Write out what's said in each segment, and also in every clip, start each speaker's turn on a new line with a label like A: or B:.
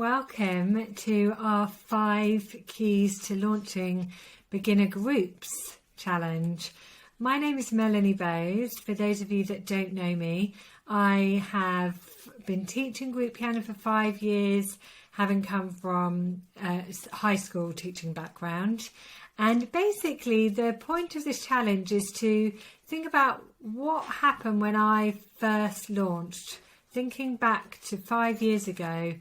A: welcome to our 5 keys to launching beginner groups challenge. My name is Melanie Bowes. For those of you that don't know me, I have been teaching group piano for 5 years, having come from a high school teaching background. And basically the point of this challenge is to think about what happened when I first launched. Thinking back to 5 years ago,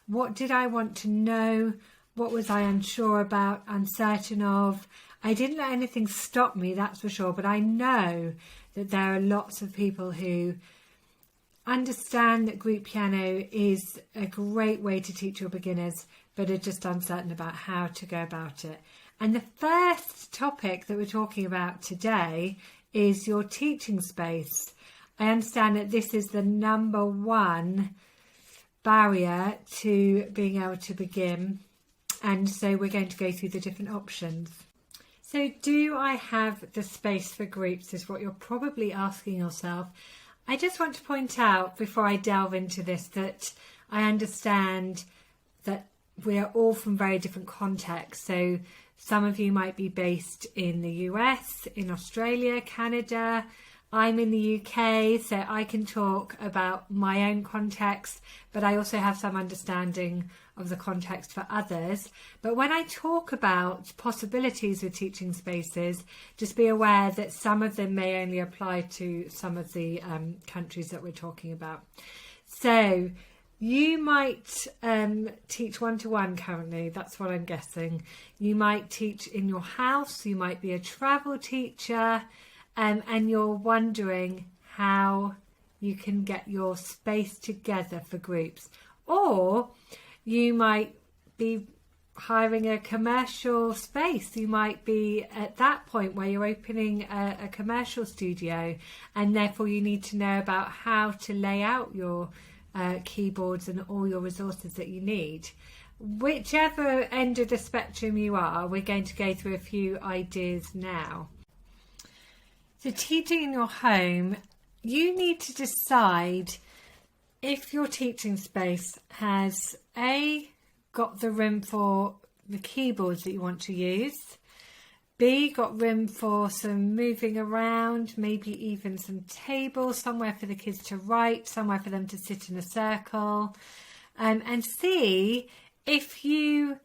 A: what did I want to know? What was I unsure about, uncertain of? I didn't let anything stop me, that's for sure, but I know that there are lots of people who understand that group piano is a great way to teach your beginners, but are just uncertain about how to go about it. And the first topic that we're talking about today is your teaching space. I understand that this is the number one barrier to being able to begin, and so we're going to go through the different options. So do I have the space for groups is what you're probably asking yourself. I just want to point out before I delve into this that I understand that we are all from very different contexts. So some of you might be based in the US, in Australia, Canada. I'm in the UK, so I can talk about my own context, but I also have some understanding of the context for others. But when I talk about possibilities with teaching spaces, just be aware that some of them may only apply to some of the countries that we're talking about. So you might teach one-to-one currently, that's what I'm guessing. You might teach in your house, you might be a travel teacher, and you're wondering how you can get your space together for groups. Or you might be hiring a commercial space. You might be at that point where you're opening a commercial studio, and therefore you need to know about how to lay out your keyboards and all your resources that you need. Whichever end of the spectrum you are, we're going to go through a few ideas now. So teaching in your home, you need to decide if your teaching space has got the room for the keyboards that you want to use, B, got room for some moving around, maybe even some tables, somewhere for the kids to write, somewhere for them to sit in a circle, and C, if you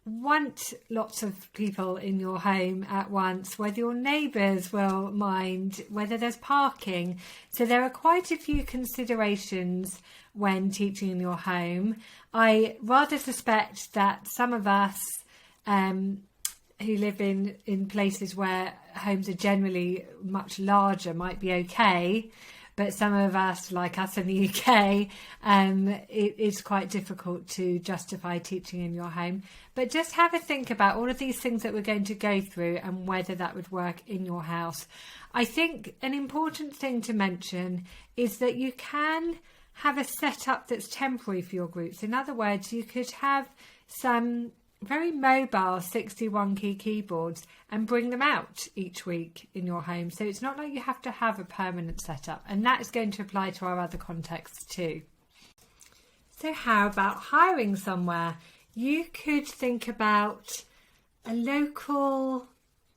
A: want lots of people in your home at once, whether your neighbours will mind, whether there's parking. So there are quite a few considerations when teaching in your home. I rather suspect that some of us who live in places where homes are generally much larger might be okay, but some of us, like us in the UK, it's quite difficult to justify teaching in your home. But just have a think about all of these things that we're going to go through and whether that would work in your house. I think an important thing to mention is that you can have a setup that's temporary for your groups. In other words, you could have some very mobile 61 key keyboards and bring them out each week in your home. So it's not like you have to have a permanent setup, and that is going to apply to our other contexts too. So how about hiring somewhere? You could think about a local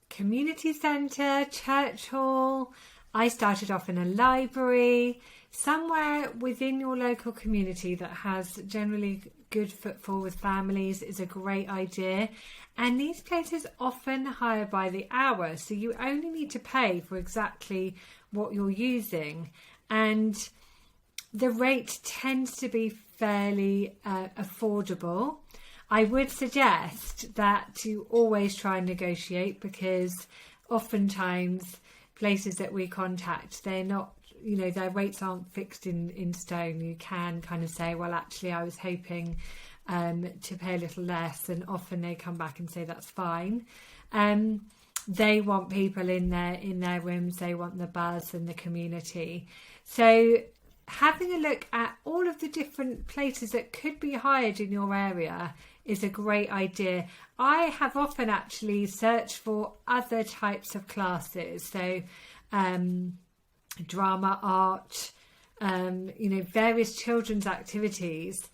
A: community centre, church hall. I started off in a library. Somewhere within your local community that has generally good footfall with families is a great idea. And these places often hire by the hour, so you only need to pay for exactly what you're using. And the rate tends to be fairly affordable. I would suggest that you always try and negotiate, because oftentimes places that we contact, they're not, their rates aren't fixed in stone. You can kind of say, well, actually, I was hoping to pay a little less, and often they come back and say that's fine. They want people in their rooms, they want the buzz and the community. So having a look at all of the different places that could be hired in your area is a great idea. I have often actually searched for other types of classes, so drama, art, various children's activities,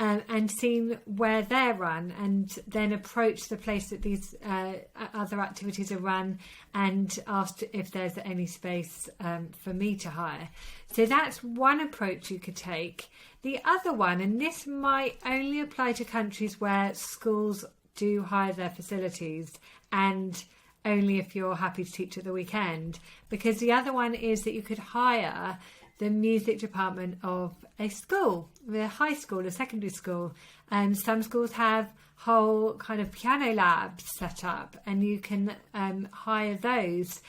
A: and seen where they're run, and then approached the place that these other activities are run and asked if there's any space for me to hire. So that's one approach you could take. The other one, and this might only apply to countries where schools do hire their facilities, and only if you're happy to teach at the weekend, because the other one is that you could hire the music department of a school, a high school, a secondary school. Some schools have whole kind of piano labs set up, and you can hire those.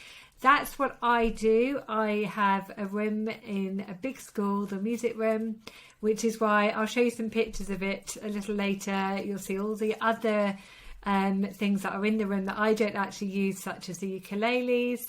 A: That's what I do. I have a room in a big school, the music room, which is why I'll show you some pictures of it a little later. You'll see all the other things that are in the room that I don't actually use, such as the ukuleles.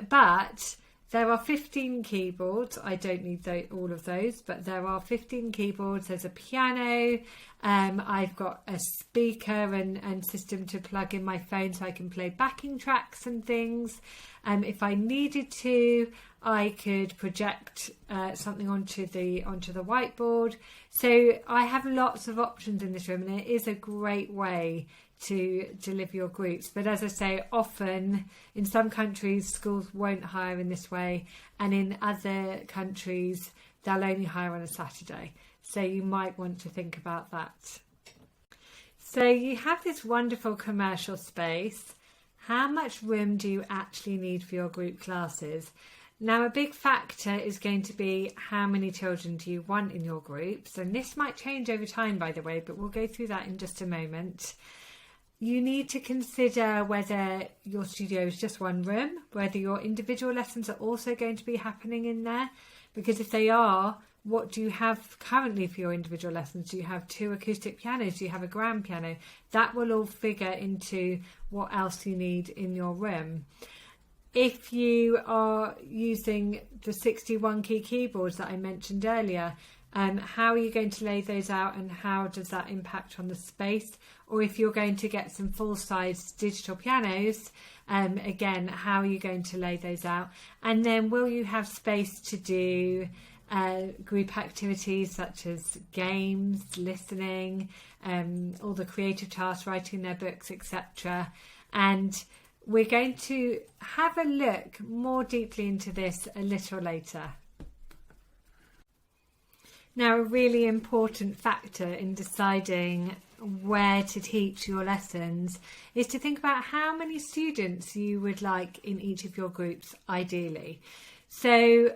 A: But there are 15 keyboards. I don't need all of those, but there are 15 keyboards. There's a piano. I've got a speaker and system to plug in my phone so I can play backing tracks and things. If I needed to, I could project something onto the whiteboard. So I have lots of options in this room, and it is a great way to deliver your groups. But as I say, often in some countries schools won't hire in this way, and in other countries they'll only hire on a Saturday. So you might want to think about that. So you have this wonderful commercial space. How much room do you actually need for your group classes? Now, a big factor is going to be how many children do you want in your groups, and this might change over time, by the way, but we'll go through that in just a moment. You need to consider whether your studio is just one room, whether your individual lessons are also going to be happening in there, because if they are, what do you have currently for your individual lessons? Do you have 2 acoustic pianos? Do you have a grand piano? That will all figure into what else you need in your room. If you are using the 61 key keyboards that I mentioned earlier, how are you going to lay those out, and how does that impact on the space? Or if you're going to get some full-size digital pianos, again, how are you going to lay those out? And then will you have space to do group activities such as games, listening, all the creative tasks, writing their books, etc. And we're going to have a look more deeply into this a little later. Now, a really important factor in deciding where to teach your lessons is to think about how many students you would like in each of your groups, ideally. So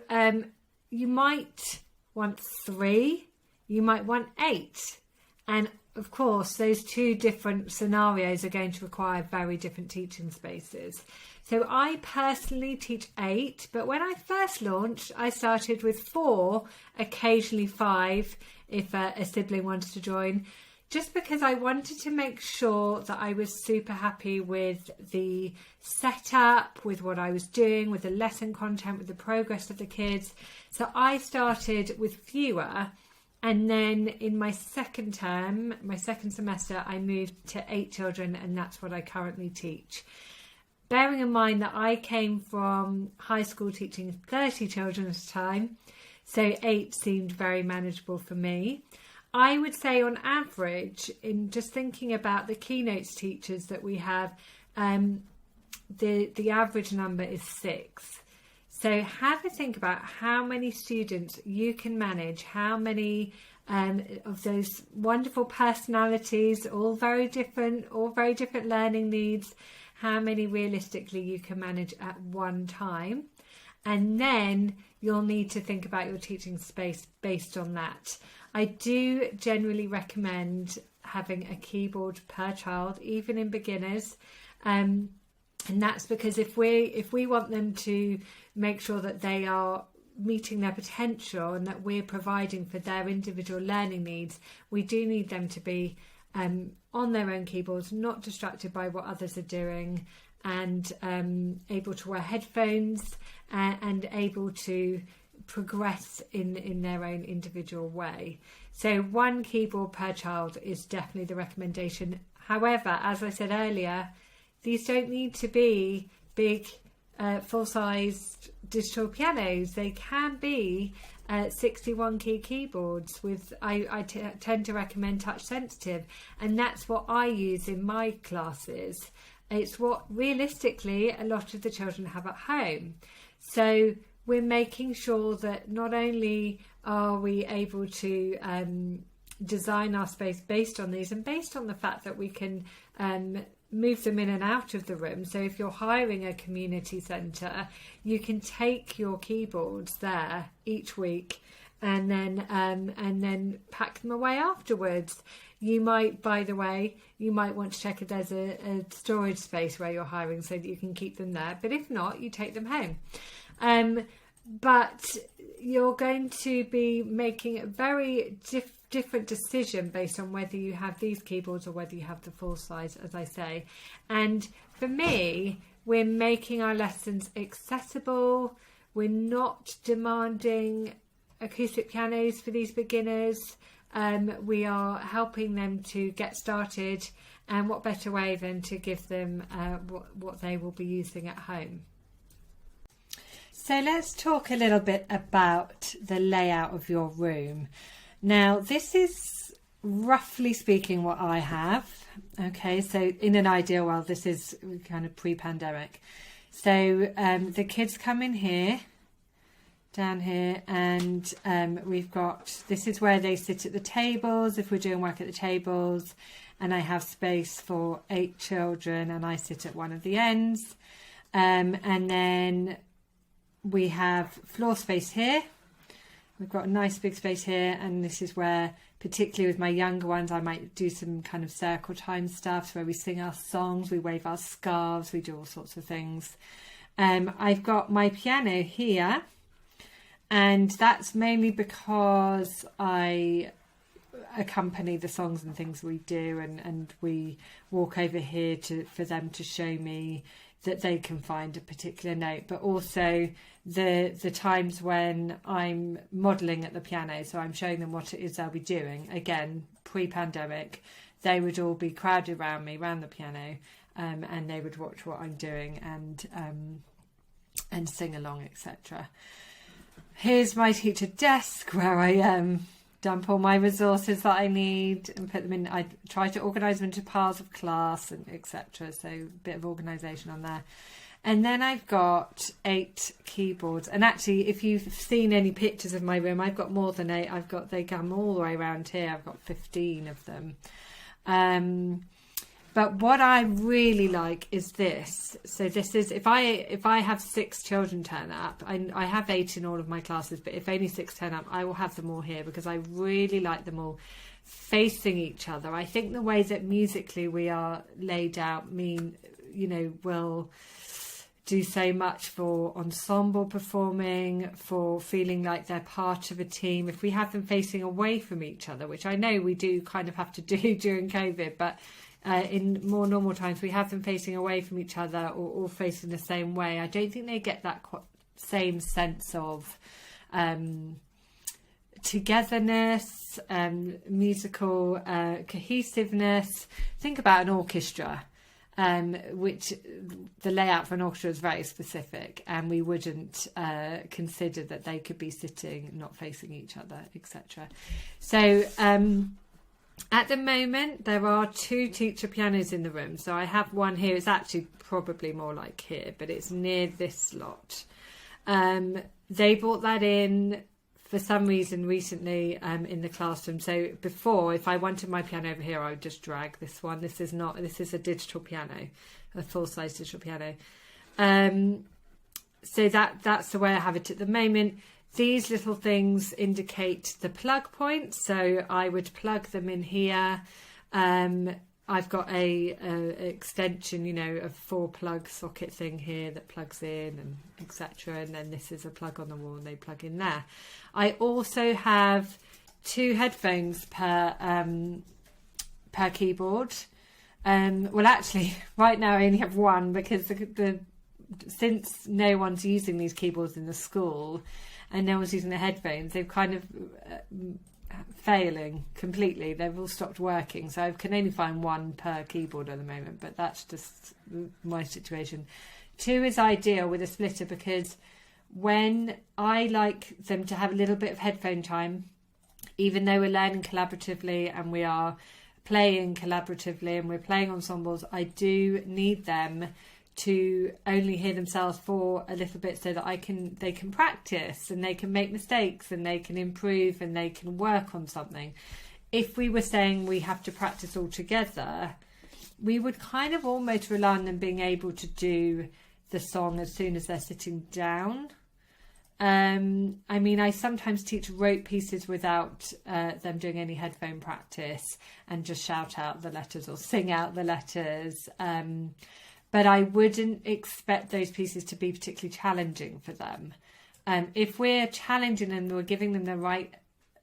A: you might want 3, you might want 8, and of course those 2 different scenarios are going to require very different teaching spaces. So I personally teach 8, but when I first launched I started with 4, occasionally 5 if a sibling wanted to join, just because I wanted to make sure that I was super happy with the setup, with what I was doing, with the lesson content, with the progress of the kids. So I started with fewer, and then in my second term, my second semester, I moved to 8 children, and that's what I currently teach. Bearing in mind that I came from high school teaching 30 children at a time, so 8 seemed very manageable for me. I would say on average, in just thinking about the keynotes teachers that we have, the average number is 6. So have a think about how many students you can manage, how many of those wonderful personalities, all very different learning needs, how many realistically you can manage at one time. And then you'll need to think about your teaching space based on that. I do generally recommend having a keyboard per child, even in beginners. And that's because if we want them to make sure that they are meeting their potential and that we're providing for their individual learning needs, we do need them to be on their own keyboards, not distracted by what others are doing, and able to wear headphones and able to progress in their own individual way. So 1 keyboard per child is definitely the recommendation. However, as I said earlier, these don't need to be big full-sized digital pianos. They can be 61 key keyboards with I tend to recommend touch sensitive, and that's what I use in my classes. It's what realistically a lot of the children have at home. So we're making sure that not only are we able to design our space based on these and based on the fact that we can move them in and out of the room. So if you're hiring a community centre, you can take your keyboards there each week and then pack them away afterwards. You might, by the way, want to check if there's a storage space where you're hiring so that you can keep them there. But if not, you take them home. But you're going to be making a very different decision based on whether you have these keyboards or whether you have the full size, as I say. And for me, we're making our lessons accessible. We're not demanding acoustic pianos for these beginners. We are helping them to get started, and what better way than to give them what they will be using at home. So let's talk a little bit about the layout of your room. Now, this is roughly speaking what I have. Okay, so in an ideal world, this is kind of pre-pandemic. So the kids come in here, down here, and we've got, this is where they sit at the tables if we're doing work at the tables, and I have space for 8 children and I sit at one of the ends, and then we have floor space here. We've got a nice big space here, and this is where, particularly with my younger ones, I might do some kind of circle time stuff where we sing our songs, we wave our scarves, we do all sorts of things. I've got my piano here, and that's mainly because I accompany the songs and things we do, and we walk over here for them to show me that they can find a particular note, but also the times when I'm modelling at the piano, so I'm showing them what it is they'll be doing. Again, pre-pandemic, they would all be crowded around me, around the piano, and they would watch what I'm doing and sing along, etc. Here's my teacher desk where I dump all my resources that I need and put them in. I try to organise them into piles of class and etc. So a bit of organisation on there. And then I've got 8 keyboards. And actually, if you've seen any pictures of my room, I've got more than 8. They come all the way around here. I've got 15 of them. But what I really like is this. So this is, if I have 6 children turn up, I have 8 in all of my classes, but if only 6 turn up, I will have them all here because I really like them all facing each other. I think the way that musically we are laid out will do so much for ensemble performing, for feeling like they're part of a team. If we have them facing away from each other, which I know we do kind of have to do during COVID, but in more normal times we have them facing away from each other or all facing the same way, I don't think they get that same sense of togetherness, musical cohesiveness. Think about an orchestra. Which the layout for an orchestra is very specific, and we wouldn't consider that they could be sitting not facing each other, etc. So at the moment there are 2 teacher pianos in the room. So I have one here. It's actually probably more like here, but it's near this slot. They brought that in for some reason recently in the classroom. So before, if I wanted my piano over here, I would just drag this one. This is a digital piano, a full-size digital piano. So that's the way I have it at the moment. These little things indicate the plug points, so I would plug them in here. I've got a extension, a 4-plug socket thing here that plugs in, and etc. And then this is a plug on the wall, and they plug in there. I also have 2 headphones per keyboard. Well, actually, right now I only have 1 because since no one's using these keyboards in the school and no one's using the headphones, they've kind of failing completely. They've all stopped working, so I can only find 1 per keyboard at the moment, but that's just my situation. 2 is ideal with a splitter because when I like them to have a little bit of headphone time, even though we're learning collaboratively and we are playing collaboratively and we're playing ensembles, I do need them to only hear themselves for a little bit so that they can practice and they can make mistakes and they can improve and they can work on something. If we were saying we have to practice all together, we would kind of almost rely on them being able to do the song as soon as they're sitting down. I mean, I sometimes teach rote pieces without them doing any headphone practice and just shout out the letters or sing out the letters. But I wouldn't expect those pieces to be particularly challenging for them. If we're challenging them, we're giving them the right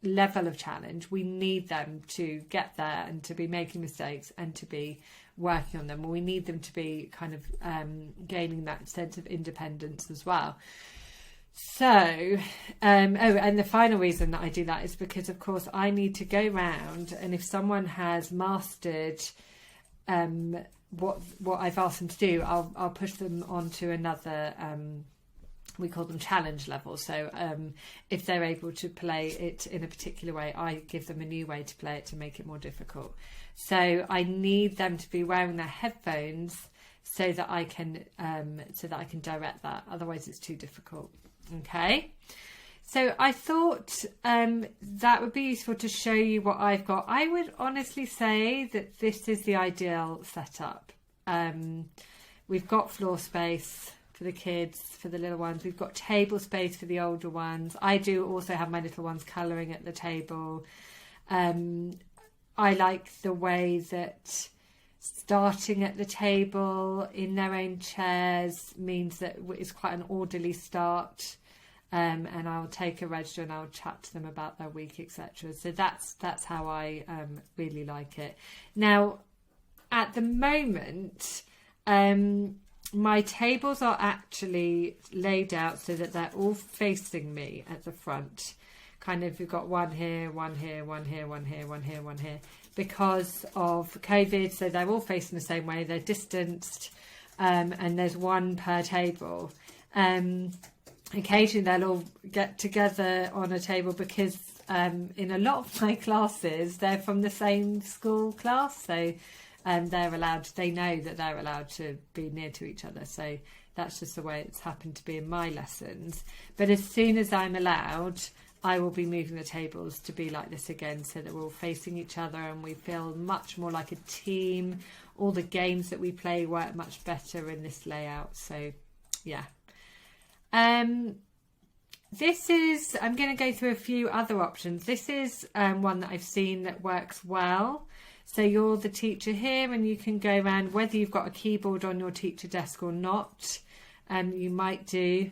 A: level of challenge, we need them to get there and to be making mistakes and to be working on them. We need them to be kind of gaining that sense of independence as well. So, and the final reason that I do that is because, of course, I need to go round, and if someone has mastered what I've asked them to do, I'll push them onto another. We call them challenge levels. So if they're able to play it in a particular way, I give them a new way to play it to make it more difficult. So I need them to be wearing their headphones so that I can direct that. Otherwise, it's too difficult. Okay. So I thought that would be useful to show you what I've got. I would honestly say that this is the ideal setup. We've got floor space for the kids, for the little ones. We've got table space for the older ones. I do also have my little ones colouring at the table. I like the way that starting at the table in their own chairs means that it's quite an orderly start. And I'll take a register and I'll chat to them about their week, etc. So that's how I really like it. Now, at the moment, my tables are actually laid out so that they're all facing me at the front. Kind of, we've got one here, one here, one here, one here, one here, one here. Because of COVID, so they're all facing the same way. They're distanced, and there's one per table. Occasionally they'll all get together on a table because in a lot of my classes they're from the same school class, so they know that they're allowed to be near to each other, so that's just the way it's happened to be in my lessons. But as soon as I'm allowed, I will be moving the tables to be like this again, so that we're all facing each other and we feel much more like a team. All the games that we play work much better in this layout, so yeah. This is, I'm going to go through a few other options. This is one that I've seen that works well. So you're the teacher here and you can go around, whether you've got a keyboard on your teacher desk or not, you might do.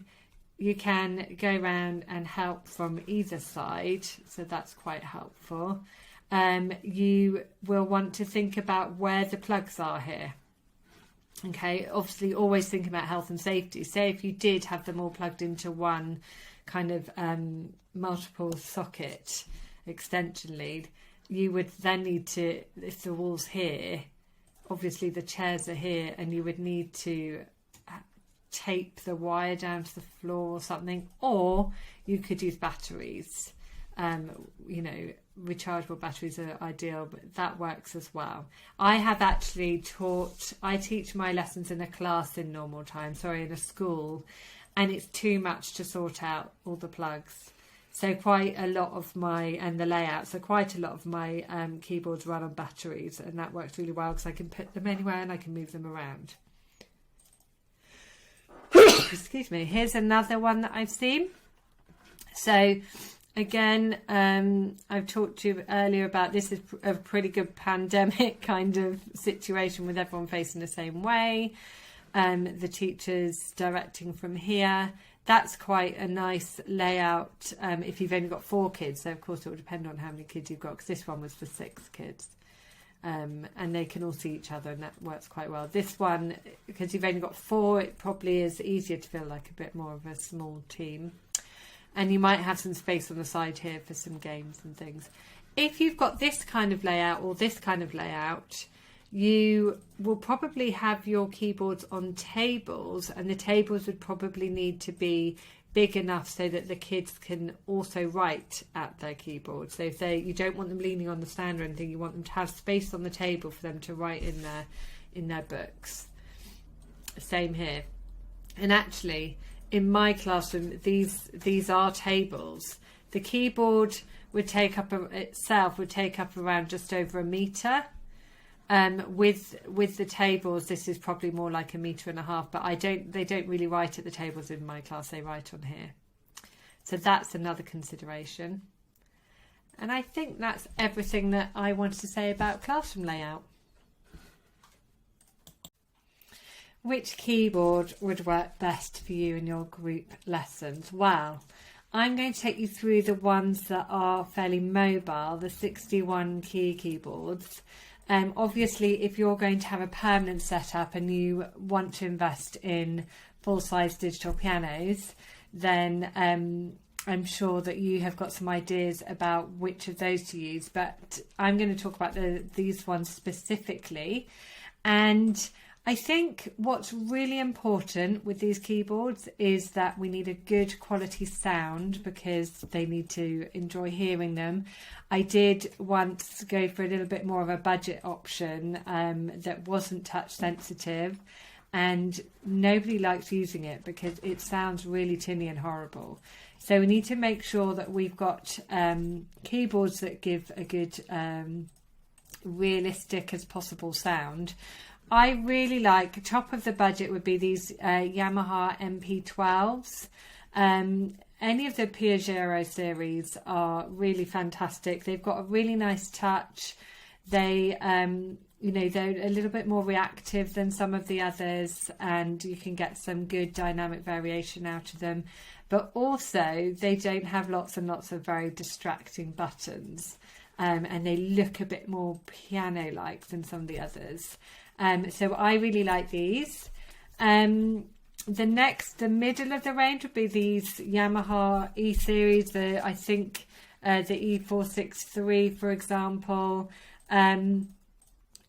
A: You can go around and help from either side, so that's quite helpful. You will want to think about where the plugs are here. Okay, obviously always think about health and safety. Say if you did have them all plugged into one kind of multiple socket extension lead, you would then need to, if the wall's here, obviously the chairs are here, and you would need to tape the wire down to the floor or something, or you could use batteries. Rechargeable batteries are ideal, but that works as well. I have actually I teach my lessons in a class in in a school, and it's too much to sort out all the plugs. So quite a lot of the layout, so quite a lot of my keyboards run on batteries, and that works really well because I can put them anywhere and I can move them around. Excuse me. Here's another one that I've seen. So again, I've talked to you earlier about this is a pretty good pandemic kind of situation with everyone facing the same way. The teachers directing from here. That's quite a nice layout if you've only got 4 kids. So, of course, it will depend on how many kids you've got, because this one was for 6 kids. And they can all see each other, and that works quite well. This one, because you've only got 4, it probably is easier to feel like a bit more of a small team. And you might have some space on the side here for some games and things. If you've got this kind of layout or this kind of layout, you will probably have your keyboards on tables, and the tables would probably need to be big enough so that the kids can also write at their keyboard. So if you don't want them leaning on the stand or anything, you want them to have space on the table for them to write in their books. Same here. And actually, in my classroom, these are tables. The keyboard would take up around just over 1 metre. With the tables, this is probably more like 1.5 metres, but they don't really write at the tables in my class, they write on here. So that's another consideration. And I think that's everything that I wanted to say about classroom layout. Which keyboard would work best for you in your group lessons? Well, I'm going to take you through the ones that are fairly mobile, the 61 key keyboards. Obviously, if you're going to have a permanent setup and you want to invest in full-size digital pianos, then I'm sure that you have got some ideas about which of those to use. But I'm going to talk about these ones specifically. And I think what's really important with these keyboards is that we need a good quality sound because they need to enjoy hearing them. I did once go for a little bit more of a budget option that wasn't touch sensitive, and nobody likes using it because it sounds really tinny and horrible. So we need to make sure that we've got keyboards that give a good realistic as possible sound. I really like, top of the budget would be these Yamaha MP12s. Any of the Piaggio series are really fantastic. They've got a really nice touch. They're a little bit more reactive than some of the others, and you can get some good dynamic variation out of them. But also, they don't have lots and lots of very distracting buttons, and they look a bit more piano-like than some of the others. So I really like these. The middle of the range would be these Yamaha E-Series, the E463, for example.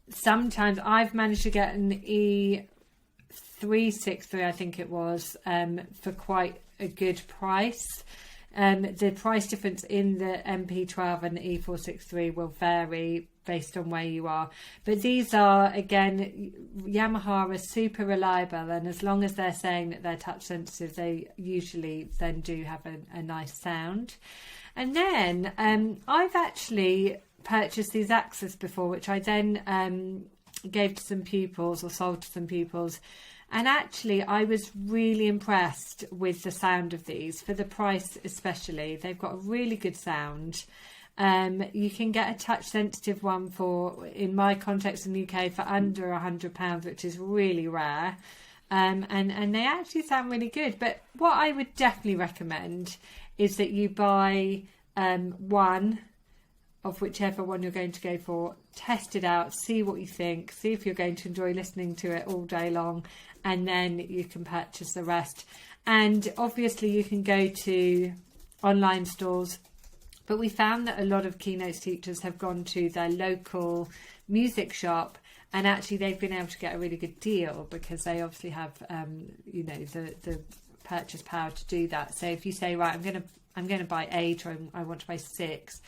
A: Sometimes I've managed to get an E363, I think it was, for quite a good price. The price difference in the MP12 and the E463 will vary based on where you are, but these are, again, Yamaha are super reliable, and as long as they're saying that they're touch sensitive, they usually then do have a nice sound. And then I've actually purchased these Axis before, which I then gave to some pupils or sold to some pupils. And actually, I was really impressed with the sound of these, for the price especially. They've got a really good sound. You can get a touch-sensitive one for, in my context in the UK, for under £100, which is really rare. And they actually sound really good. But what I would definitely recommend is that you buy one of whichever one you're going to go for, test it out, see what you think, see if you're going to enjoy listening to it all day long, and then you can purchase the rest. And obviously you can go to online stores, but we found that a lot of Keynotes teachers have gone to their local music shop, and actually they've been able to get a really good deal because they obviously have the purchase power to do that. So if you say, right, I'm going to buy 8, or I want to buy 6,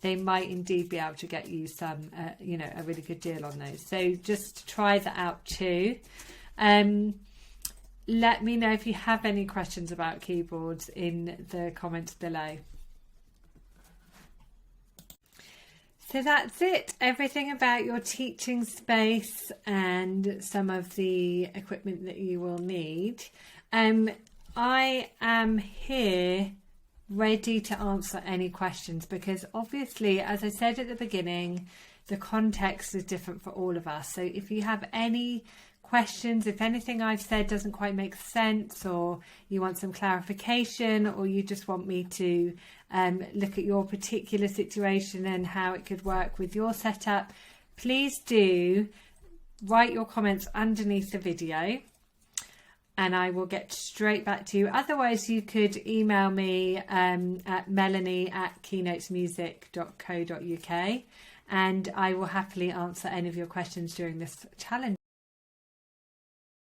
A: they might indeed be able to get you some a really good deal on those. So just try that out too. Let me know if you have any questions about keyboards in the comments below. So that's it, everything about your teaching space and some of the equipment that you will need. I am here ready to answer any questions, because obviously, as I said at the beginning, the context is different for all of us. So if you have any questions, if anything I've said doesn't quite make sense, or you want some clarification, or you just want me to look at your particular situation and how it could work with your setup, please do write your comments underneath the video and I will get straight back to you. Otherwise, you could email me at melanie@keynotesmusic.co.uk, and I will happily answer any of your questions during this challenge.